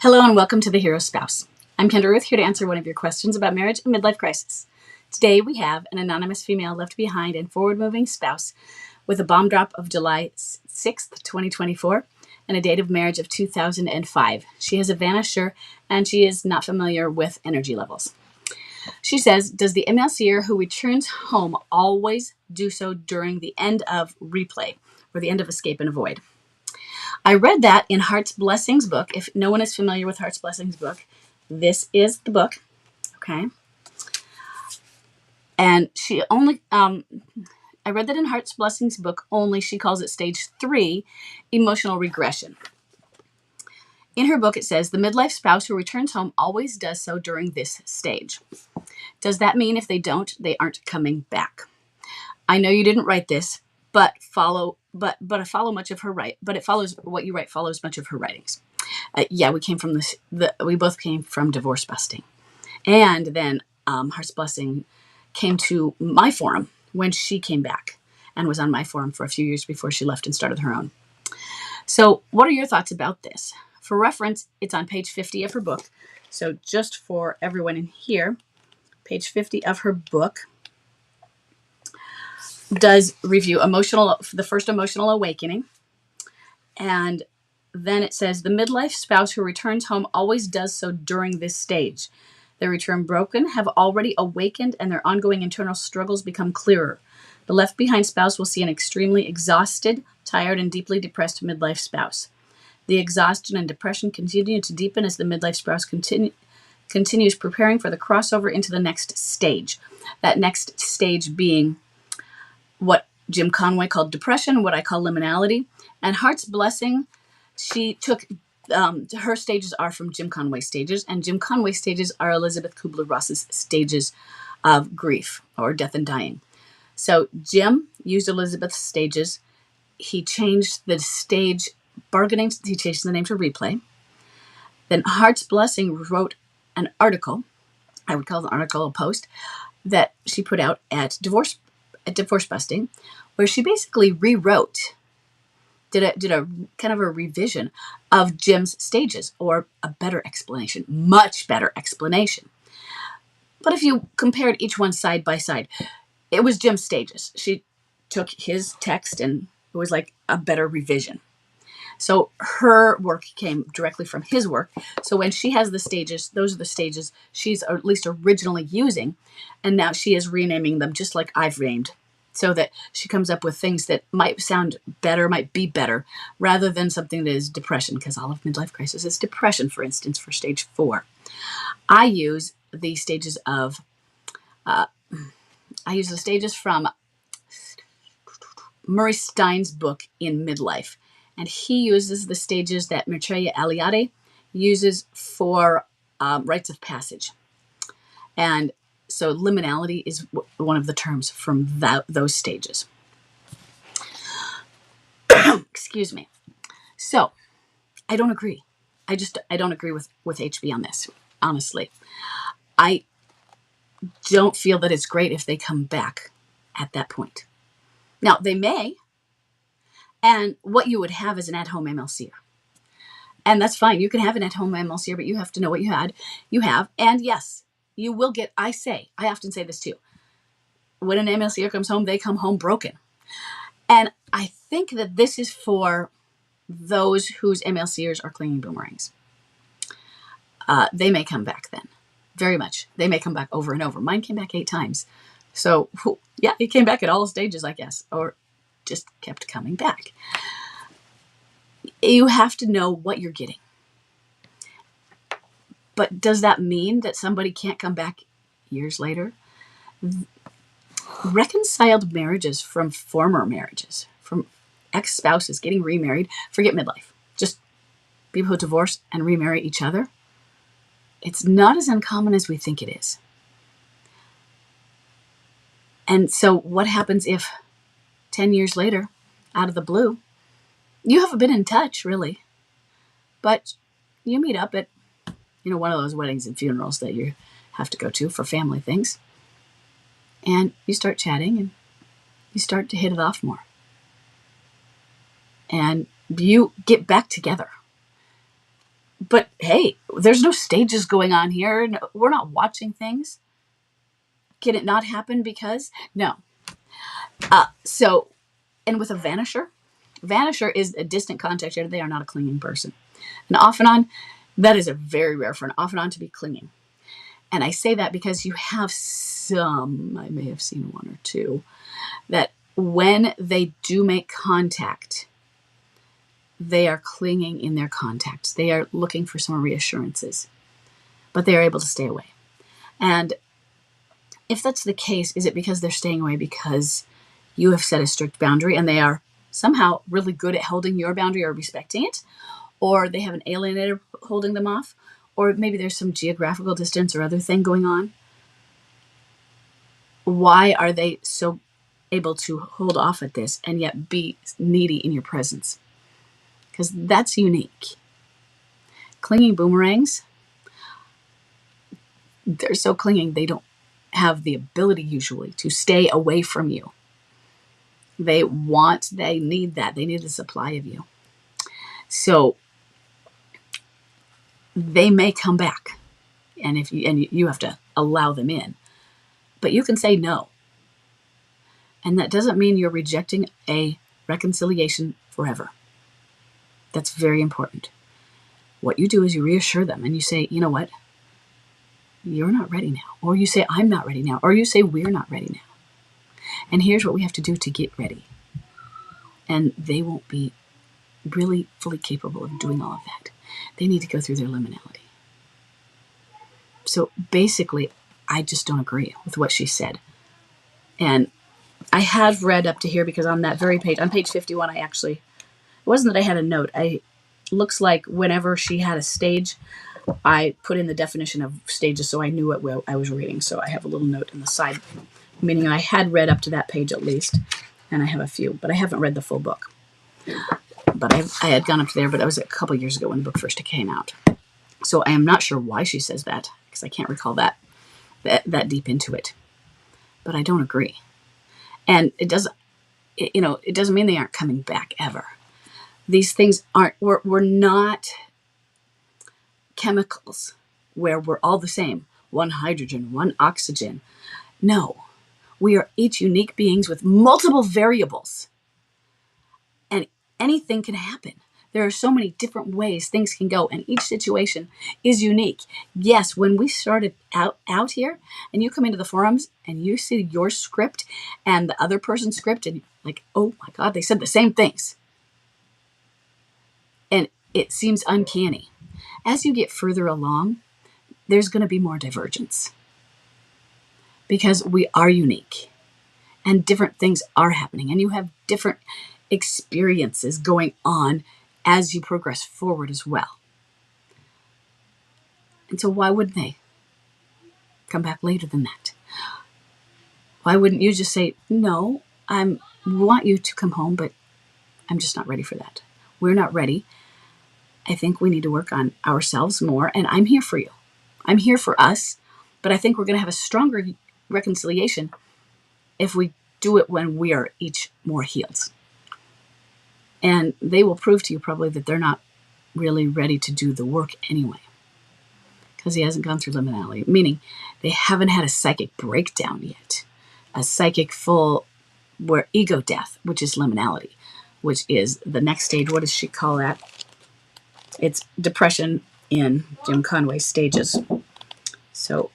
Hello and welcome to The Hero Spouse. I'm Kendra Ruth, here to answer one of your questions about marriage and midlife crisis. Today we have an anonymous female left behind and forward-moving spouse with a bomb drop of July 6th, 2024, and a date of marriage of 2005. She has a vanisher and she is not familiar with energy levels. She says, does the MLCer who returns home always do so during the end of replay or the end of escape and avoid? I read that in Heart's Blessings book. If no one is familiar with Heart's Blessings book, this is the book. Okay. And she only, I read that in Heart's Blessings book only, she calls it stage 3, emotional regression. In her book, it says the midlife spouse who returns home always does so during this stage. Does that mean if they don't, they aren't coming back? I know you didn't write this, but I follow much of her but it follows what you write follows much of her writings. We came from we both came from divorce busting, and then Heart's Blessing came to my forum when she came back and was on my forum for a few years before she left and started her own. So, what are your thoughts about this? For reference, it's on page 50 of her book. So, just for everyone in here, page 50 of her book does review the first emotional awakening. And then it says the midlife spouse who returns home always does so during this stage. They return broken, have already awakened, and their ongoing internal struggles become clearer. The left behind spouse will see an extremely exhausted, tired, and deeply depressed midlife spouse. The exhaustion and depression continue to deepen as the midlife spouse continues preparing for the crossover into the next stage. That next stage being what Jim Conway called depression, what I call liminality. And Heart's Blessing, she took, her stages are from Jim Conway stages, and Jim Conway stages are Elizabeth Kubler-Ross's stages of grief or death and dying. So Jim used Elizabeth's stages. He changed the stage bargaining, he changed the name to replay. Then Heart's Blessing wrote an article, I would call the article a post, that she put out at Divorce Busting, where she basically rewrote, did a kind of a revision of Jim's stages, or a better explanation, much better explanation. But if you compared each one side by side, it was Jim's stages. She took his text and it was like a better revision. So her work came directly from his work. So when she has the stages, those are the stages she's at least originally using. And now she is renaming them just like I've named, so that she comes up with things that might sound better, might be better, rather than something that is depression, because all of midlife crisis is depression, for instance, for stage 4. I use the stages from Murray Stein's book in Midlife. And he uses the stages that Mircea Eliade uses for rites of passage. And so liminality is one of the terms from those stages. Excuse me. So I don't agree. I don't agree with HB on this, honestly. I don't feel that it's great if they come back at that point. Now, they may, and what you would have is an at-home MLCer. And that's fine. You can have an at-home MLCer, but you have to know what you have. And yes, you will get, I often say this too. When an MLCer comes home, they come home broken. And I think that this is for those whose MLCers are clinging boomerangs. They may come back then. Very much. They may come back over and over. Mine came back 8 times. So, yeah, it came back at all stages, I guess, or just kept coming back. You have to know what you're getting. But does that mean that somebody can't come back years later? Reconciled marriages from former marriages, from ex-spouses getting remarried, forget midlife, just people who divorce and remarry each other. It's not as uncommon as we think it is. And so what happens if 10 years later, out of the blue, you haven't been in touch, really, but you meet up at, one of those weddings and funerals that you have to go to for family things, and you start chatting and you start to hit it off more. And you get back together. But hey, there's no stages going on here. No, we're not watching things. Can it not happen because? No. So, and with a vanisher is a distant contactor. They are not a clinging person. And off and on, that is a very rare for an off and on to be clinging. And I say that because you have some, I may have seen one or two, that when they do make contact, they are clinging in their contacts. They are looking for some reassurances, but they are able to stay away. And if that's the case, is it because they're staying away because you have set a strict boundary and they are somehow really good at holding your boundary or respecting it? Or they have an alienator holding them off? Or maybe there's some geographical distance or other thing going on? Why are they so able to hold off at this and yet be needy in your presence? Because that's unique. Clinging boomerangs, they're so clinging, they don't have the ability usually to stay away from you. They need that. They need a supply of you. So they may come back. And you have to allow them in. But you can say no. And that doesn't mean you're rejecting a reconciliation forever. That's very important. What you do is you reassure them and you say, you know what? You're not ready now. Or you say, I'm not ready now. Or you say, we're not ready now. And here's what we have to do to get ready. And they won't be really fully capable of doing all of that. They need to go through their liminality. So basically, I just don't agree with what she said. And I have read up to here because on that very page, on page 51, it wasn't that I had a note. Looks like whenever she had a stage, I put in the definition of stages so I knew what I was reading. So I have a little note in the side, meaning I had read up to that page at least. And I have a few, but I haven't read the full book. But I had gone up to there, but that was a couple years ago when the book first came out. So I am not sure why she says that, because I can't recall that deep into it. But I don't agree. And it doesn't mean they aren't coming back ever. These things we're not chemicals where we're all the same. One hydrogen, one oxygen. No, we are each unique beings with multiple variables. And anything can happen. There are so many different ways things can go, and each situation is unique. Yes, when we started out here, and you come into the forums, and you see your script and the other person's script, and you're like, oh my God, they said the same things. And it seems uncanny. As you get further along, there's going to be more divergence. Because we are unique. And different things are happening. And you have different experiences going on as you progress forward as well. And so why wouldn't they come back later than that? Why wouldn't you just say, no, I want you to come home, but I'm just not ready for that. We're not ready. I think we need to work on ourselves more, and I'm here for you. I'm here for us, but I think we're going to have a stronger reconciliation if we do it when we are each more healed. And they will prove to you probably that they're not really ready to do the work anyway. Because he hasn't gone through liminality, meaning they haven't had a psychic breakdown yet. A psychic full where ego death, which is liminality, which is the next stage. What does she call that? It's depression in Jim Conway's stages. So,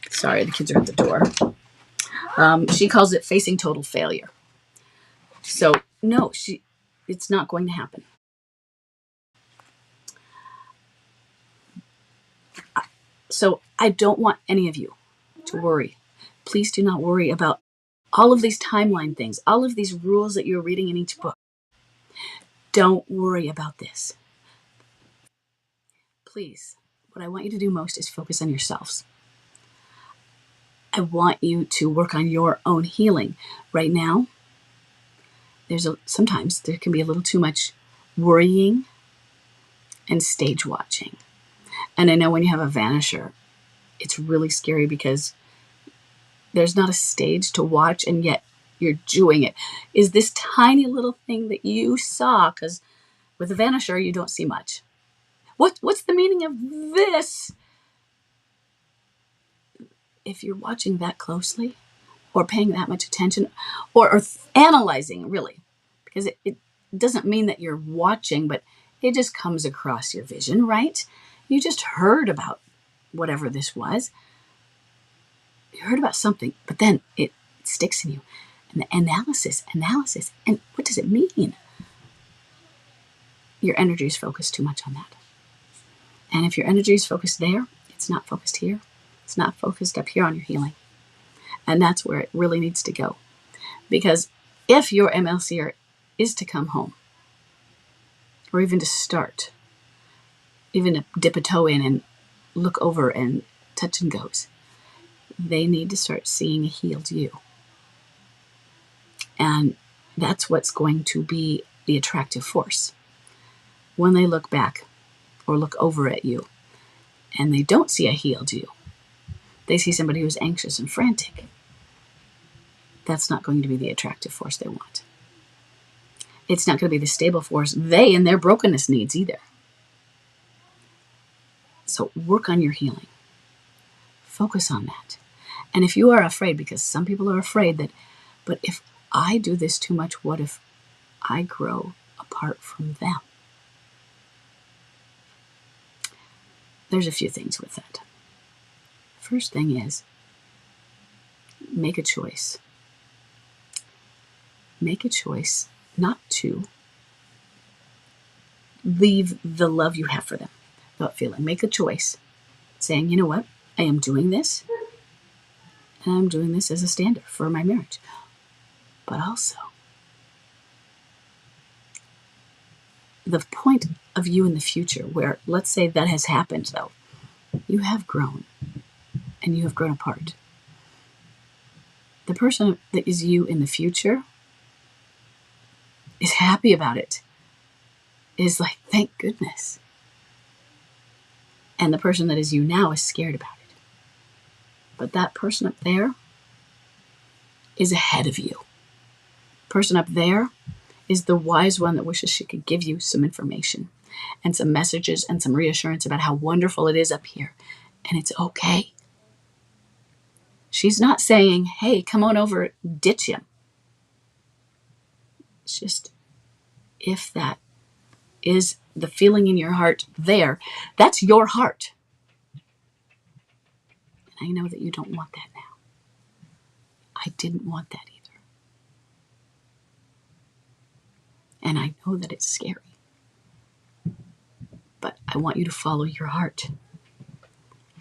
sorry, the kids are at the door. She calls it facing total failure. So, no, it's not going to happen. So, I don't want any of you to worry. Please do not worry about all of these timeline things, all of these rules that you're reading in each book. Don't worry about this. Please, what I want you to do most is focus on yourselves. I want you to work on your own healing. Right now, sometimes there can be a little too much worrying and stage watching. And I know when you have a vanisher, it's really scary because there's not a stage to watch, and yet you're doing it. Is this tiny little thing that you saw, because With a vanisher, you don't see much. What's the meaning of this? If you're watching that closely or paying that much attention or analyzing, really, because it doesn't mean that you're watching, but it just comes across your vision, right? You just heard about whatever this was. You heard about something, but then it sticks in you. And the analysis, and what does it mean? Your energy is focused too much on that. And if your energy is focused there, it's not focused here. It's not focused up here on your healing. And that's where it really needs to go. Because if your MLCer is to come home, or even to start, even to dip a toe in and look over and touch and goes, they need to start seeing a healed you. And that's what's going to be the attractive force. When they look back or look over at you and they don't see a healed you, they see somebody who's anxious and frantic. That's not going to be the attractive force they want. It's not going to be the stable force they and their brokenness needs either. So work on your healing. Focus on that. And if you are afraid, because some people are afraid that, but if I do this too much, what if I grow apart from them? There's a few things with that. First thing is, make a choice. Make a choice not to leave the love you have for them without feeling. Make a choice saying, you know what, I am doing this, and I'm doing this as a standard for my marriage. But also, the point of you in the future where, let's say that has happened though, you have grown and you have grown apart. The person that is you in the future is happy about it, is like, thank goodness. And the person that is you now is scared about it. But that person up there is ahead of you. Person up there is the wise one that wishes she could give you some information and some messages and some reassurance about how wonderful it is up here. And it's okay. She's not saying, hey, come on over, ditch him. It's just, if that is the feeling in your heart there, that's your heart. And I know that you don't want that now. I didn't want that either. And I know that it's scary. But I want you to follow your heart.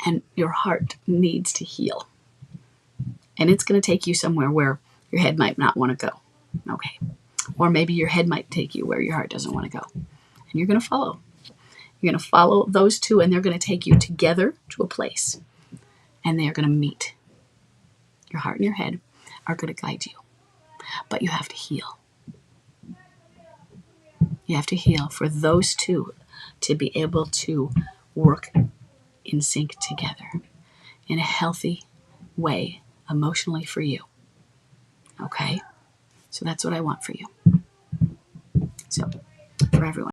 And your heart needs to heal. And it's going to take you somewhere where your head might not want to go. Okay. Or maybe your head might take you where your heart doesn't want to go. And you're going to follow. You're going to follow those two, and they're going to take you together to a place. And they are going to meet. Your heart and your head are going to guide you. But you have to heal. You have to heal for those two to be able to work in sync together in a healthy way, emotionally for you. Okay? So that's what I want for you.